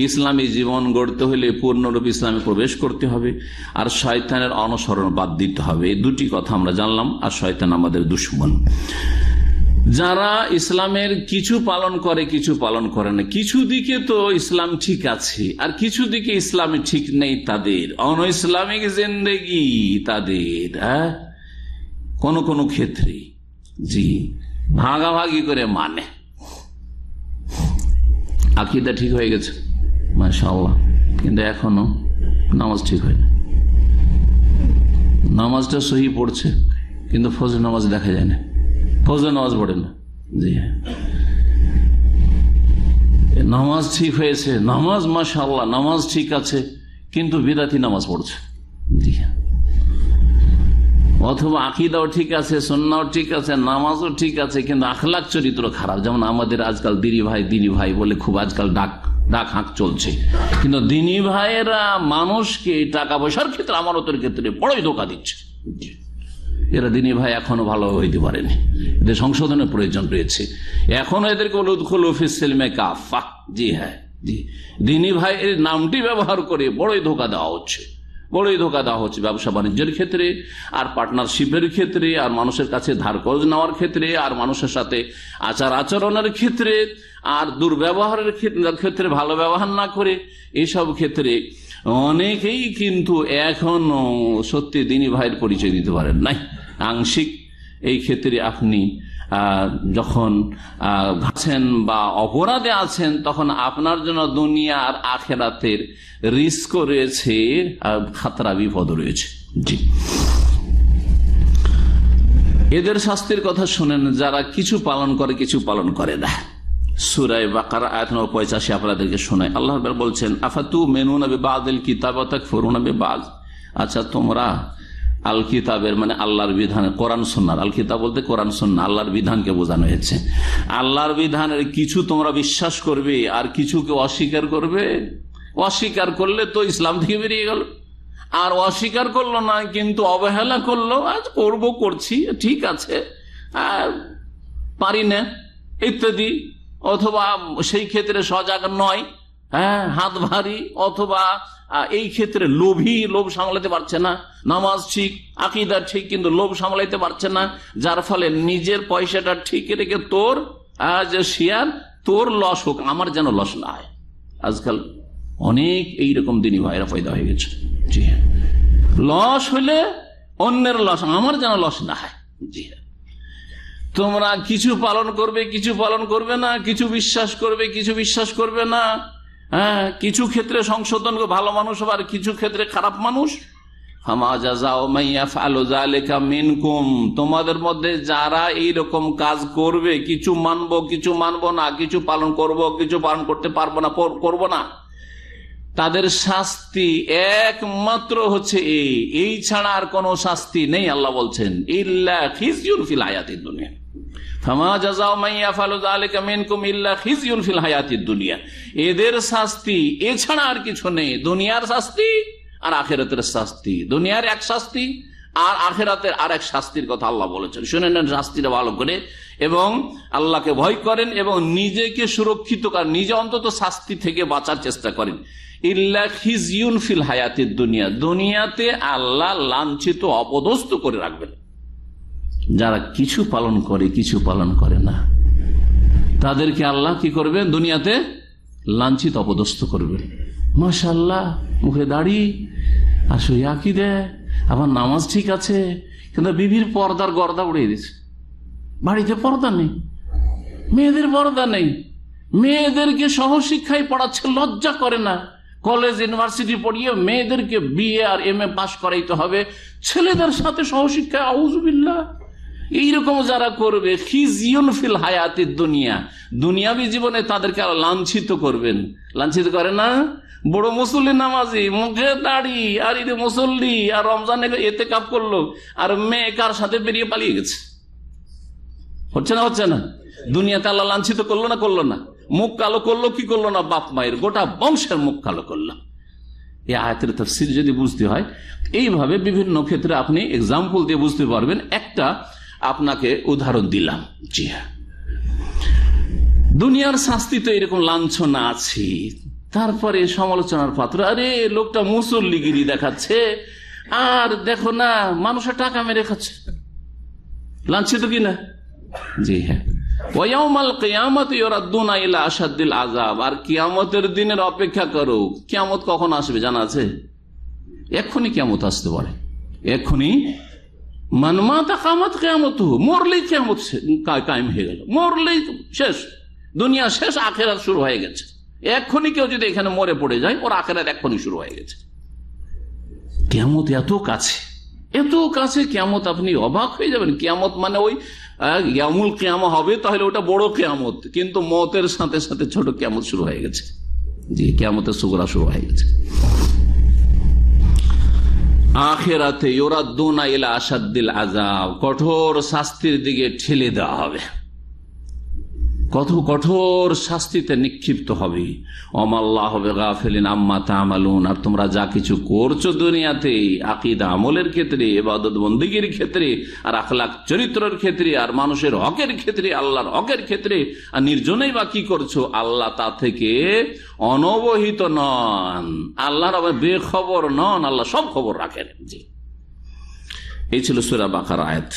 ইসলামী জীবন গড়তে হলে পূর্ণরূপ ইসলামে প্রবেশ করতে হবে, আর শয়তানের অনুসরণ বাদ দিতে হবে। এই দুটি কথা আমরা জানলাম। আর শয়তান আমাদের দুশমন। যারা ইসলামের কিছু পালন করে কিছু পালন করে না, কিছু দিকে তো ইসলাম ঠিক আছে আর কিছু দিকে ইসলামে ঠিক নেই, তাদের অন ইসলামিক জিন্দেগি, তাদের কোন কোন ক্ষেত্রে জি ভাগাভাগি করে মানে। আকীদা ঠিক হয়ে গেছে মাশাআল্লাহ, কিন্তু এখনো নামাজ ঠিক হয় না। নামাজটা সহি পড়ছে কিন্তু ফজর নামাজ দেখা যায় না, ফজর নামাজ পড়ে না। জি হ্যাঁ, নামাজ ঠিক হয়েছে, নামাজ মাশাআল্লাহ নামাজ ঠিক আছে, কিন্তু বিদাতি নামাজ পড়ছে। জি হ্যাঁ, অথবা আকীদাও ঠিক আছে, সুন্নাহও ঠিক আছে, নামাজও ঠিক আছে, কিন্তু আখলাক চরিত্র খারাপ। যেমন আমাদের আজকাল দিনী ভাই বলে খুব আজকাল ডাক হাঁক চলছে, কিন্তু দিনী ভাইয়েরা মানুষকে টাকা পয়সার ক্ষেত্রে, আমানতের ক্ষেত্রে বড়ই ধোঁকা দিচ্ছে। এরা দিনী ভাই এখনো ভালো হইতে পারেনি, এদের সংশোধনের প্রয়োজন রয়েছে। এখনো এদেরকে কাফা। জি হ্যাঁ, জি দিনী ভাই এর নামটি ব্যবহার করে বড়ই ধোঁকা দেওয়া হচ্ছে, বড়ই ধোঁকা দেওয়া হচ্ছে ব্যবসা বাণিজ্যের ক্ষেত্রে, আর পার্টনারশিপের ক্ষেত্রে, আর মানুষের কাছে ধার কর্জ নেওয়ার ক্ষেত্রে, আর মানুষের সাথে আচার আচরণের ক্ষেত্রে, আর দুর্ব্যবহারের ক্ষেত্রে, ভালো ব্যবহার না করে, এইসব ক্ষেত্রে অনেকেই কিন্তু এখনো সত্যি দিনী ভাইয়ের পরিচয় দিতে পারেন নাই, আংশিক। এই ক্ষেত্রে আপনি যখন আছেন বা অপরাধে আছেন, তখন আপনার জন্য দুনিয়া আর আখেরাতের রিস্ক রয়েছে, খাতরা বিপদ রয়েছে। জি, এদের শাস্তির কথা শুনেন যারা কিছু পালন করে কিছু পালন করে না। সূরা বাকারা আয়াত নম্বর 85 আপনাদেরকে শোনায়। আল্লাহ বলছেন, আফাতু মেনুনা বিবাদিল কিতাব ওয়া তাকফুরুনা বিবাদ। আচ্ছা, তোমরা আল কিতাবের মানে আল্লাহর বিধান, কোরআন সুন্নাহ, আল কিতাব বলতে কোরআন সুন্নাহ, আল্লাহর বিধানকে বোঝানো হয়েছে। আল্লাহর বিধানের কিছু তোমরা বিশ্বাস করবে আর কিছুকে অস্বীকার করবে। অস্বীকার করলে তো ইসলাম থেকে বেরিয়ে গেল, আর অস্বীকার করলো না কিন্তু অবহেলা করলো, আজ করছি ঠিক আছে, পারি না ইত্যাদি, অথবা সেই ক্ষেত্রে সজাগ নয়, হাত ভারী, অথবা এই ক্ষেত্রে লোভী, লোভ সামলাতে পারছে না, নামাজ ঠিক, আকীদা ঠিক, কিন্তু লোভ সামলাইতে পারছে না, যার ফলে নিজের পয়সাটা ঠিক রেখে তোর যে শেয়ার, তোর লস হোক, আমার যেন লস না হয়। আজকাল অনেক এইরকম দিনী ভাইরা পয়দা হয়ে গেছে। জি হ্যাঁ, লস হলে অন্যের লস, আমার যেন লস না হয়। জি হ্যাঁ, তোমরা কিছু পালন করবে কিছু পালন করবে না, কিছু বিশ্বাস করবে কিছু বিশ্বাস করবে না, কিছু ক্ষেত্রে সংশোধন ভালো মানুষ হবে আর কিছু ক্ষেত্রে খারাপ মানুষ। তোমাদের মধ্যে যারা এইরকম কাজ করবে, কিছু মানবো কিছু মানবো না, কিছু পালন করব কিছু পালন করতে পারবো না, করবো না, তাদের শাস্তি একমাত্র হচ্ছে এই ছাড়া আর কোন শাস্তি নেই। আল্লাহ বলছেন, ইল্লা খিজয়ুন ফিল হায়াতিদ দুনিয়া, ফামা জাযাউ মান ইয়াফআলু যালিকা মিনকুম ইল্লা খিজয়ুন ফিল হায়াতিদ দুনিয়া। এদের শাস্তি এছাড়া আর কিছু নেই, দুনিয়ার শাস্তি আর আখিরাতের শাস্তি। দুনিয়ার এক শাস্তি আর আখিরাতের আর এক শাস্তির কথা আল্লাহ বলেছেন। শুনে নেন শাস্তিটা ভালো করে, এবং আল্লাহকে ভয় করেন এবং নিজেকে সুরক্ষিত করেন, নিজে অন্তত শাস্তি থেকে বাঁচার চেষ্টা করেন। ইল্লা খিজয়ুন ফিল হায়াতিদ দুনিয়া, দুনিয়াতে আল্লাহ লাঞ্ছিত অপদস্থ করে রাখবেন। যারা কিছু পালন করে কিছু পালন করে না, তাদেরকে আল্লাহ কি করবেন? দুনিয়াতে লাঞ্ছিত অপদস্থ করবেন। মাশাআল্লাহ, মুখে দাড়ি আর সই আকীদা, আবার নামাজ ঠিক আছে, কিন্তু বিবির পর্দার গর্দা উড়িয়ে দিচ্ছে। বাড়িতে পর্দা নেই, মেয়েদের পর্দা নেই, মেয়েদেরকে সহশিক্ষায় পড়াচ্ছে, লজ্জা করে না। কলেজ ইউনিভার্সিটি পড়িয়ে মেয়েদেরকে বিএ আর এমএ পাস করাইতে হবে, ছেলেদের সাথে সহশিক্ষায়, আউযুবিল্লাহ। এইরকম যারা করবে, খিজয়ুন ফিল হায়াতিদ দুনিয়া, দুনিয়াবী জীবনে তাদেরকে লাঞ্ছিত করবেন। লাঞ্ছিত করে না? বড় মুসল্লি, নামাজি, মুখে দাড়ি আর ঈদে মুসল্লি, আর রমজানে ইতিকাফ করলো, আর মেয়ে কার সাথে বেরিয়ে পালিয়ে গেছে। হচ্ছে না? হচ্ছে না? দুনিয়াতে আল্লাহ লাঞ্ছিত করলো না? করলো না? মুখ কালো করলো কি করলো না? বাপ মায়ের গোটা বংশের মুখ কালো করলো। এই আয়াতের তাফসীর যদি বুঝতে হয়, এইভাবে বিভিন্ন ক্ষেত্রে আপনি এক্সাম্পল দিয়ে বুঝতে পারবেন। একটা আপনাকে উদাহরণ দিলাম। জি হ্যাঁ, দুনিয়ার শাস্তি তো এরকম লাঞ্ছনা আছে, তারপরে সমালোচনার পাত্র, আরে লোকটা মুসল্লিগিরি দেখাচ্ছে, আর দেখো না মানুষের টাকা মেরে খাচ্ছে, লাঞ্ছিত কিনা? জি হ্যাঁ। ওয়াউমাল কিয়ামতি ইউরাদ্দুনা ইলা আশাদ্দিল আযাব, আর কিয়ামতের দিনের অপেক্ষা করো। কিয়ামত কখন আসবে জানা আছে? এক্ষুনি কিয়ামত আসতে পারে, এক্ষুনি। মান মাতা কামাত কিয়ামতু, মরলেই কিয়ামত কায়েম হয়ে গেল, মরলেই শেষ, দুনিয়া শেষ, আখিরাত শুরু হয়ে গেছে। এক্ষুনি কেউ যদি এখানে মরে পড়ে যায়, ওর আখিরাত এক্ষুনি শুরু হয়ে গেছে। কিয়ামত এত কাছে, এত কাছে কিয়ামত, আপনি অবাক হয়ে যাবেন। কিয়ামত মানে ওই ইয়ামুল কিয়ামা হবে, তাহলে ওটা বড় কিয়ামত, কিন্তু মতের সাথে সাথে ছোট কিয়ামত শুরু হয়ে গেছে। জি, কিয়ামতের সুগরা শুরু হয়ে গেছে। আখিরাতে ইউরাদ্দুনা ইলা আশাদ্দিল আযাব, কঠোর শাস্তির দিকে ঠেলে দেওয়া হবে, কত কঠোর শাস্তিতে নিক্ষিপ্ত হবে। ওমাল্লাহু বিগাফিলিন আম্মা তা'মালুন, আর তোমরা যা কিছু করছো দুনিয়াতে, আকীদা আমলের ক্ষেত্রে, ইবাদত বন্দেগীর ক্ষেত্রে, আর আখলাক চরিত্রের ক্ষেত্রে, আর মানুষের হকের ক্ষেত্রে, আল্লাহর হকের ক্ষেত্রে, আর নির্জনেই বা কি করছো, আল্লাহ তা থেকে অনবহিত নন, আল্লাহর বেখবর নন, আল্লাহ সব খবর রাখেন। জি, এই ছিল সূরা বাকারা আয়াত।